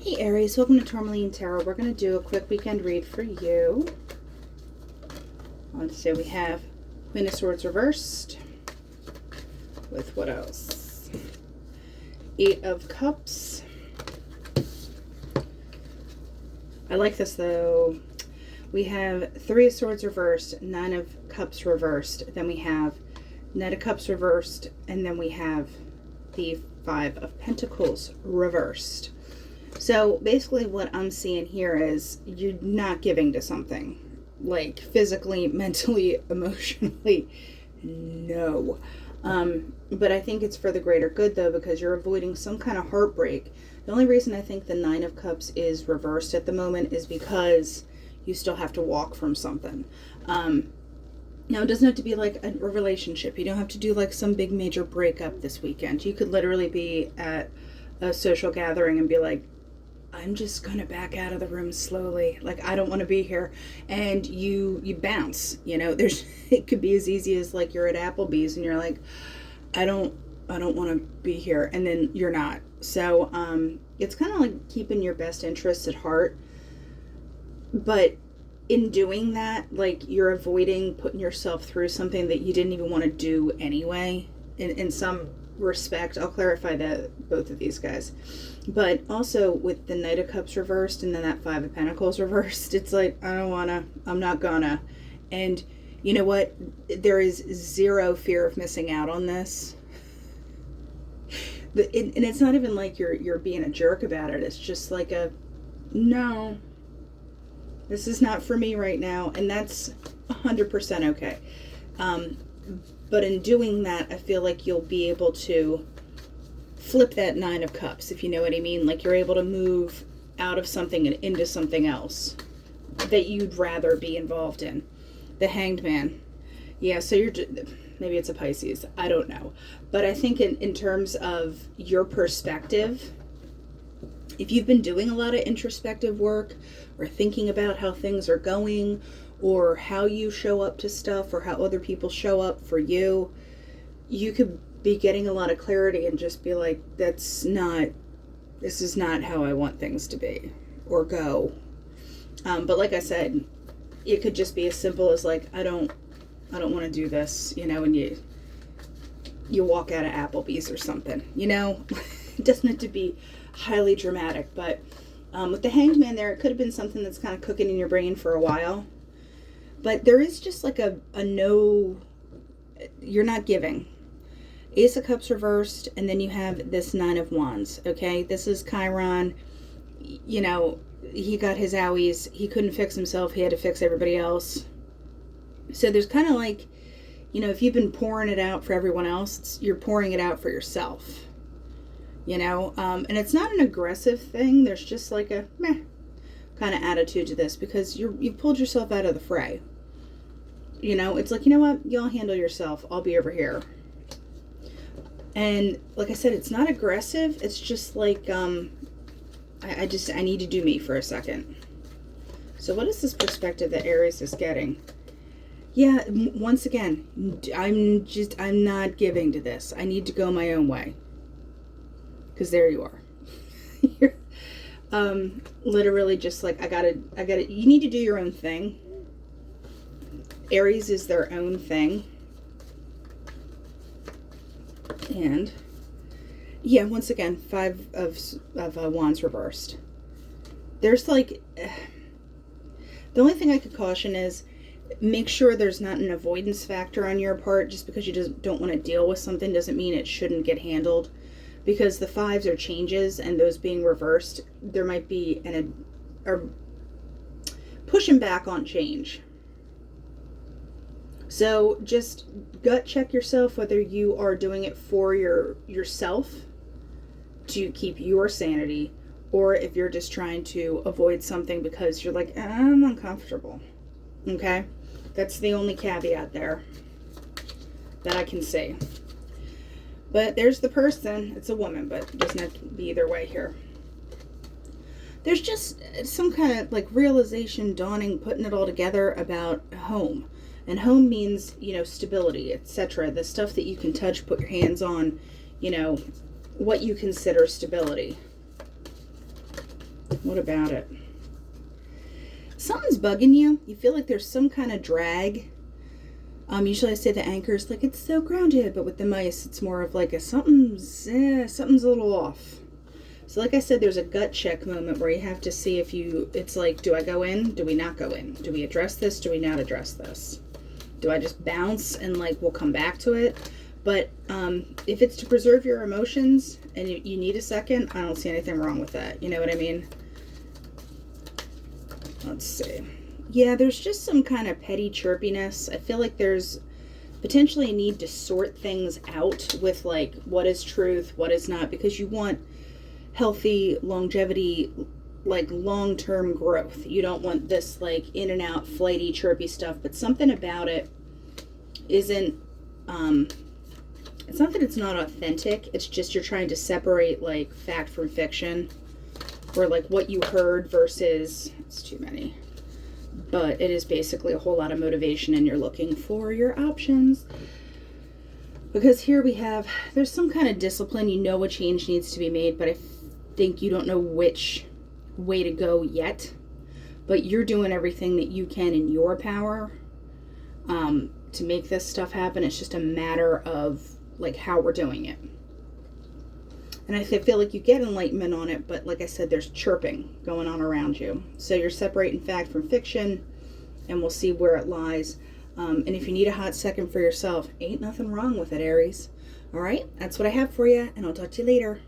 Hey Aries, welcome to Tourmaline Tarot. We're going to do a quick weekend read for you. Let's see, we have Queen of Swords reversed. With what else? Eight of Cups. I like this though. We have Three of Swords reversed, Nine of Cups reversed. Then we have Knight of Cups reversed. And then we have the Five of Pentacles reversed. So basically what I'm seeing here is you're not giving to something. Like physically, mentally, emotionally, no. But I think it's for the greater good though, because you're avoiding some kind of heartbreak. The only reason I think the Nine of Cups is reversed at the moment is because you still have to walk from something. Now, it doesn't have to be like a relationship. You don't have to do like some big major breakup this weekend. You could literally be at a social gathering and be like, I'm just gonna back out of the room slowly. Like, I don't want to be here. And you bounce, you know. It could be as easy as like you're at Applebee's and you're like, I don't want to be here, and then you're not. So it's kind of like keeping your best interests at heart, but in doing that, like, you're avoiding putting yourself through something that you didn't even want to do anyway. In some respect, I'll clarify that, both of these guys. But also with the Knight of Cups reversed and then that Five of Pentacles reversed, it's like, I don't wanna, I'm not gonna. And you know what? There is zero fear of missing out on this. And it's not even like you're being a jerk about it. It's just like no, this is not for me right now. And that's 100% okay. But in doing that, I feel like you'll be able to flip that Nine of Cups, if you know what I mean. Like, you're able to move out of something and into something else that you'd rather be involved in. The Hanged Man. Yeah, so maybe it's a Pisces. I don't know. But I think in terms of your perspective, if you've been doing a lot of introspective work or thinking about how things are going or how you show up to stuff or how other people show up for you, you could be getting a lot of clarity and just be like, this is not how I want things to be or go. But like I said, it could just be as simple as like, I don't want to do this, you know, and you walk out of Applebee's or something, you know. It doesn't have to be highly dramatic, but with the Hanged Man there, it could have been something that's kind of cooking in your brain for a while. But there is just like a no, you're not giving. Ace of Cups reversed, and then you have this Nine of Wands, okay? This is Chiron. You know, he got his owies. He couldn't fix himself. He had to fix everybody else. So there's kind of like, you know, if you've been pouring it out for everyone else, you're pouring it out for yourself, you know? And it's not an aggressive thing. There's just like a meh kind of attitude to this because you've pulled yourself out of the fray. You know, it's like, you know what? Y'all handle yourself. I'll be over here. And like I said, it's not aggressive. It's just like, I need to do me for a second. So what is this perspective that Aries is getting? Yeah, once again, I'm not giving to this. I need to go my own way. Because there you are. You're, literally just like, I gotta, you need to do your own thing. Aries is their own thing. And yeah, once again, Five of Wands reversed. There's like, the only thing I could caution is make sure there's not an avoidance factor on your part. Just because you just don't want to deal with something doesn't mean it shouldn't get handled. Because the fives are changes, and those being reversed, there might be a pushing back on change. So just gut check yourself whether you are doing it for yourself to keep your sanity, or if you're just trying to avoid something because you're like, I'm uncomfortable. Okay? That's the only caveat there that I can see. But there's the person. It's a woman, but it doesn't have to be either way here. There's just some kind of like realization dawning, putting it all together about home. And home means, you know, stability, etc. The stuff that you can touch, put your hands on, you know, what you consider stability. What about it? Something's bugging you. You feel like there's some kind of drag. Usually I say the anchor is like, it's so grounded, but with the mice, it's more of like something's a little off. So like I said, there's a gut check moment where you have to see if it's like, do I go in? Do we not go in? Do we address this? Do we not address this? Do I just bounce and like, we'll come back to it? But if it's to preserve your emotions and you need a second, I don't see anything wrong with that. You know what I mean? Let's see. Yeah, there's just some kind of petty chirpiness. I feel like there's potentially a need to sort things out with like what is truth, what is not, because you want healthy longevity, like long-term growth. You don't want this like in and out flighty chirpy stuff, but something about it isn't it's not that it's not authentic, it's just you're trying to separate like fact from fiction, or like what you heard versus, it's too many. But it is basically a whole lot of motivation, and you're looking for your options. Because here we have, there's some kind of discipline. You know a change needs to be made, but I think you don't know which way to go yet. But you're doing everything that you can in your power to make this stuff happen. It's just a matter of like how we're doing it. And I feel like you get enlightenment on it, but like I said, there's chirping going on around you. So you're separating fact from fiction, and we'll see where it lies. And if you need a hot second for yourself, ain't nothing wrong with it, Aries. All right, that's what I have for you, and I'll talk to you later.